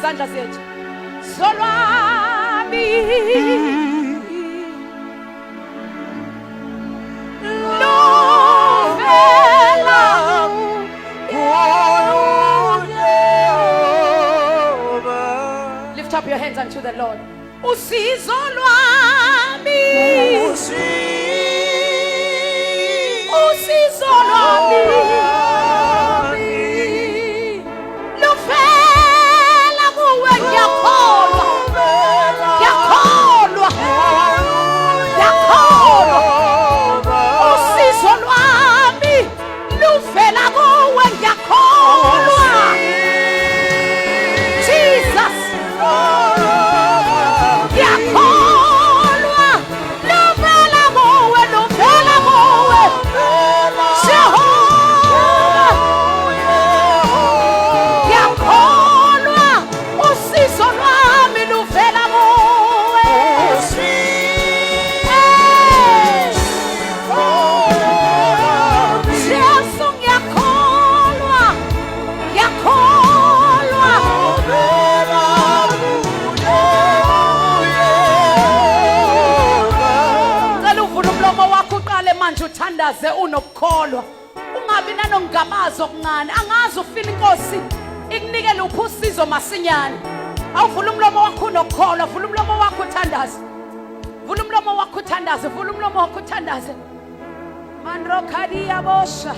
izandla zethu. Solwami luvela lift up your hands unto the Lord. Usizo lwami, usizo lwami luvela kuwe. Ngiyakholwa, ngiyakholwa, ngiyakholwa. Usizo lwami luvela kuwe. Ngiyakholwa Jesus. Ngiyakholwa luvela kuwe, luvela kuwe Jehovah. Ngiyakholwa usizo lwami luvela kuwe. Jesu ngiyakholwa, ngiyakholwa. Cela uvule umlomo wakho uqale manje uthandaze unokukholwa. Ungabi nanongabazo okuncane. Angazi ufila inkosi ikunikele uphi usizo masinyane. Awuvula umlomo wakho unokukholwa. Vula umlomo wakho uthandaze. Vula umlomo wakho uthandaze. Vula umlomo wakho uthandaze. Mandro khadi yabosha.